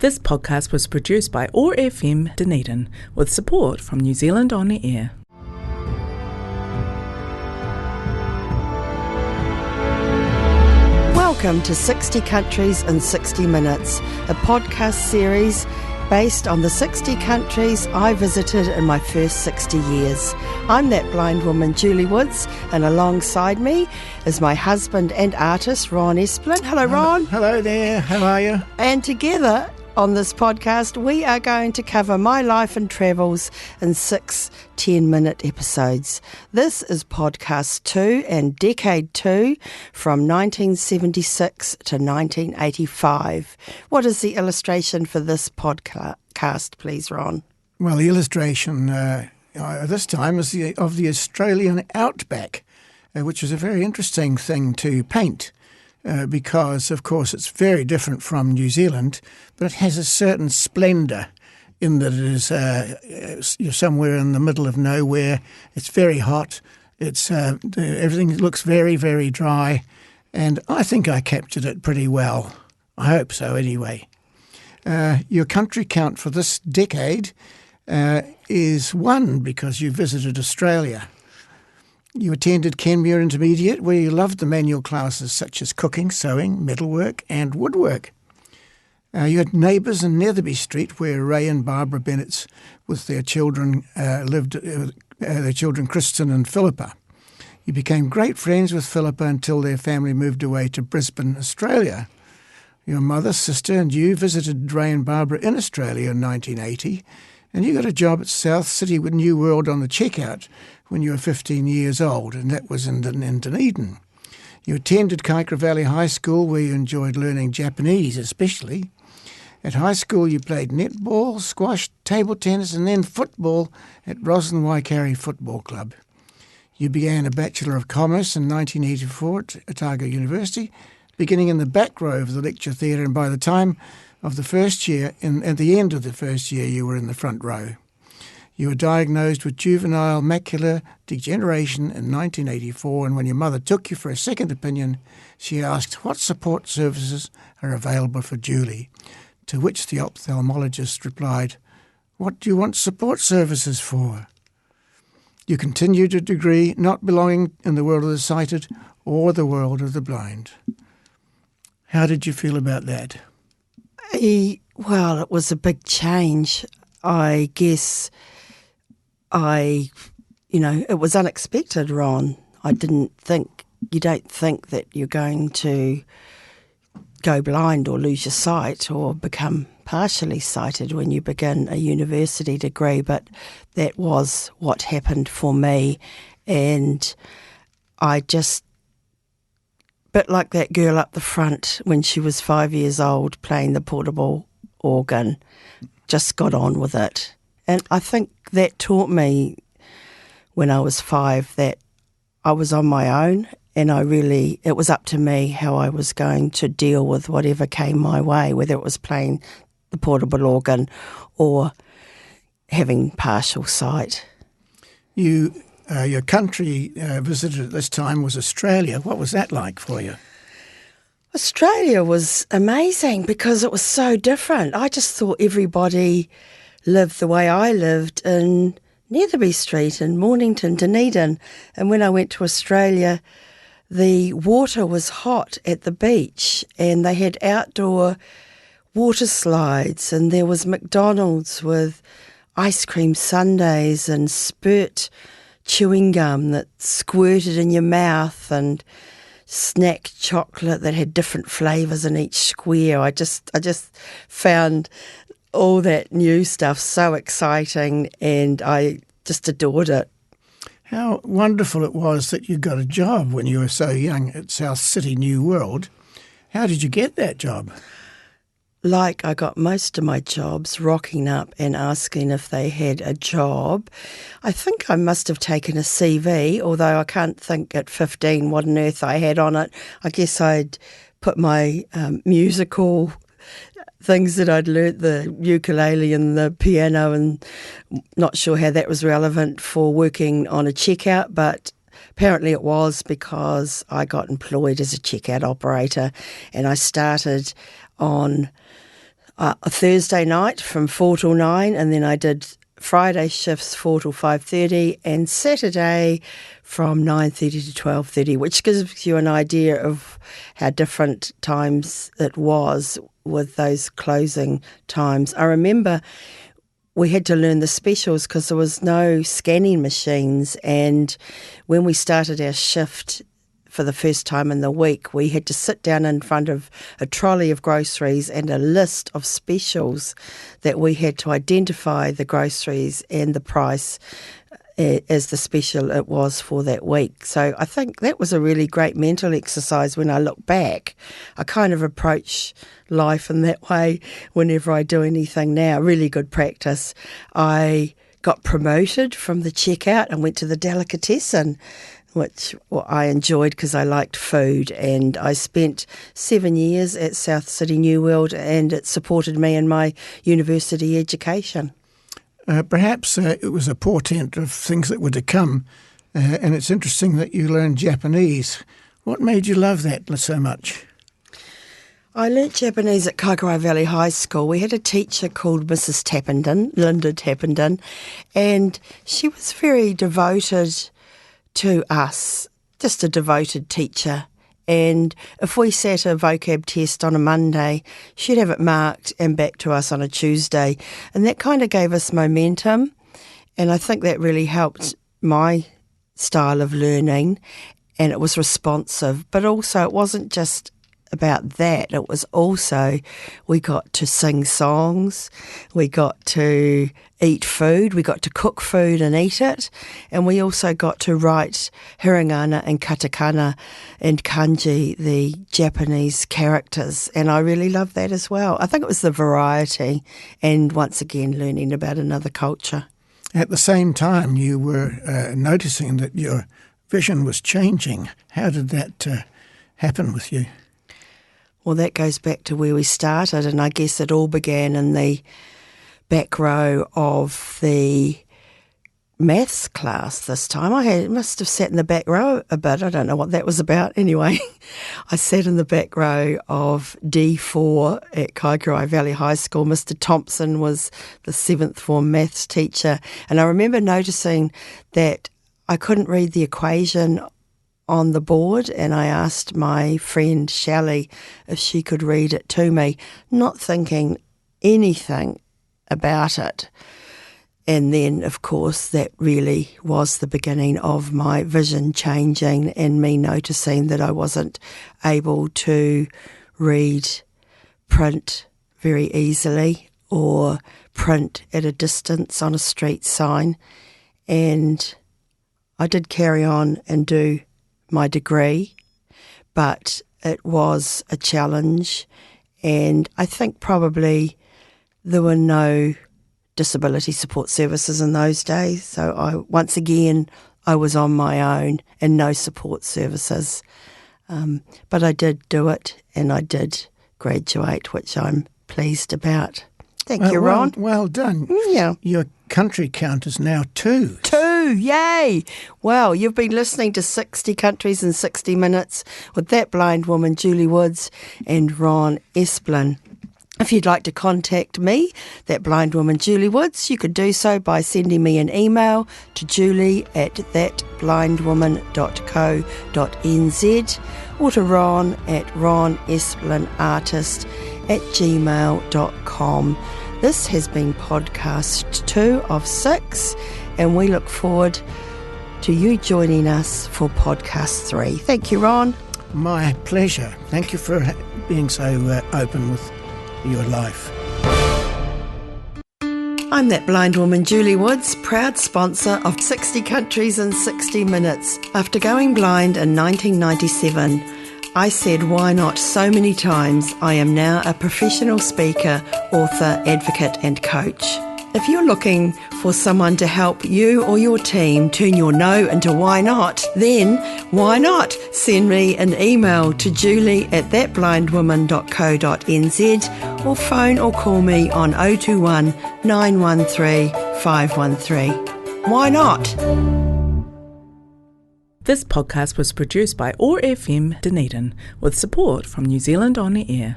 This podcast was produced by OAR FM Dunedin with support from New Zealand On the Air. Welcome to 60 Countries in 60 Minutes, a podcast series based on the 60 countries I visited in my first 60 years. I'm that blind woman, Julie Woods, and alongside me is my husband and artist, Ron Esplin. Hello, Ron. Hello there. How are you? And together on this podcast, we are going to cover my life and travels in 6 10-minute episodes. This is podcast 2 and decade 2 from 1976 to 1985. What is the illustration for this podcast, please, Ron? Well, the illustration this time is of the Australian outback, which is a very interesting thing to paint. Because, of course, it's very different from New Zealand, but it has a certain splendour in that it is you're somewhere in the middle of nowhere. It's very hot. It's everything looks very, very dry, and I think I captured it pretty well. I hope so, anyway. Your country count for this decade is 1 because you visited Australia. You attended Kenmure Intermediate, where you loved the manual classes such as cooking, sewing, metalwork and woodwork. You had neighbours in Netherby Street, where Ray and Barbara Bennetts with their children lived, their children Kristen and Philippa. You became great friends with Philippa until their family moved away to Brisbane, Australia. Your mother, sister and you visited Ray and Barbara in Australia in 1980, and you got a job at South City with New World on the checkout when you were 15 years old, and that was in Dunedin. You attended Kaikoura Valley High School, where you enjoyed learning Japanese especially. At high school you played netball, squash, table tennis and then football at Roslyn Waikari Football Club. You began a Bachelor of Commerce in 1984 at Otago University, beginning in the back row of the lecture theatre, and by the time of the first year, at the end of the first year, you were in the front row. You were diagnosed with juvenile macular degeneration in 1984, and when your mother took you for a second opinion, she asked what support services are available for Julie, to which the ophthalmologist replied, "What do you want support services for?" You continued a degree not belonging in the world of the sighted or the world of the blind. How did you feel about that? Well, it was a big change. I guess it was unexpected, Ron. You don't think that you're going to go blind or lose your sight or become partially sighted when you begin a university degree, but that was what happened for me. And I just, bit like that girl up the front when she was 5 years old playing the portable organ, just got on with it. And I think that taught me when I was 5 that I was on my own, and it was up to me how I was going to deal with whatever came my way, whether it was playing the portable organ or having partial sight. Your country visited at this time was Australia. What was that like for you? Australia was amazing because it was so different. I just thought everybody lived the way I lived in Netherby Street in Mornington, Dunedin. And when I went to Australia, the water was hot at the beach and they had outdoor water slides, and there was McDonald's with ice cream sundaes and spurt chewing gum that squirted in your mouth and snack chocolate that had different flavours in each square. I just found all that new stuff so exciting, and I just adored it. How wonderful it was that you got a job when you were so young at South City New World. How did you get that job? Like I got most of my jobs rocking up and asking if they had a job. I think I must have taken a CV, although I can't think at 15 what on earth I had on it. I guess I'd put my musical things that I'd learnt, the ukulele and the piano, and not sure how that was relevant for working on a checkout, but apparently it was, because I got employed as a checkout operator, and I started on a Thursday night from 4 till 9, and then I did Friday shifts 4 till 5:30, and Saturday from 9:30 to 12:30, which gives you an idea of how different times it was with those closing times. I remember we had to learn the specials because there was no scanning machines, and when we started our shift for the first time in the week, we had to sit down in front of a trolley of groceries and a list of specials that we had to identify the groceries and the price as the special it was for that week. So I think that was a really great mental exercise when I look back. I kind of approach life in that way whenever I do anything now. Really good practice. I got promoted from the checkout and went to the delicatessen, which I enjoyed because I liked food, and I spent 7 years at South City New World, and it supported me in my university education. Perhaps it was a portent of things that were to come, and it's interesting that you learned Japanese. What made you love that so much? I learnt Japanese at Kaikorai Valley High School. We had a teacher called Mrs. Tappenden, Linda Tappenden, and she was very devoted to us, just a devoted teacher. And if we sat a vocab test on a Monday, she'd have it marked and back to us on a Tuesday. And that kind of gave us momentum. And I think that really helped my style of learning. And it was responsive. But also it wasn't just about that. It was also, we got to sing songs, we got to eat food, we got to cook food and eat it, and we also got to write hiragana and katakana and kanji, the Japanese characters, and I really loved that as well. I think it was the variety and once again learning about another culture. At the same time, you were noticing that your vision was changing. How did that happen with you? Well, that goes back to where we started, and I guess it all began in the back row of the maths class this time. I must have sat in the back row a bit. I don't know what that was about. Anyway, I sat in the back row of D4 at Kaikorai Valley High School. Mr. Thompson was the 7th form maths teacher, and I remember noticing that I couldn't read the equation on the board, and I asked my friend Shelley if she could read it to me, not thinking anything about it. And then, of course, that really was the beginning of my vision changing and me noticing that I wasn't able to read print very easily or print at a distance on a street sign. And I did carry on and do my degree, but it was a challenge, and I think probably there were no disability support services in those days, so I was on my own and no support services, but I did do it and I did graduate, which I'm pleased about. Thank you, Ron. Well done. Yeah. Your country count is now 2. 2, yay! Well, you've been listening to 60 Countries in 60 Minutes with that blind woman, Julie Woods, and Ron Esplin. If you'd like to contact me, that blind woman, Julie Woods, you could do so by sending me an email to julie@thatblindwoman.co.nz or to Ron at ronesplinartist@gmail.com. This has been podcast 2 of 6, and we look forward to you joining us for podcast 3. Thank you, Ron. My pleasure. Thank you for being so open with your life. I'm that blind woman, Julie Woods, proud sponsor of 60 Countries in 60 Minutes. After going blind in 1997, I said why not so many times. I am now a professional speaker, author, advocate and coach. If you're looking for someone to help you or your team turn your no into why not, then why not send me an email to julie@thatblindwoman.co.nz or phone or call me on 021 913 513. Why not? This podcast was produced by OAR FM Dunedin with support from New Zealand On the Air.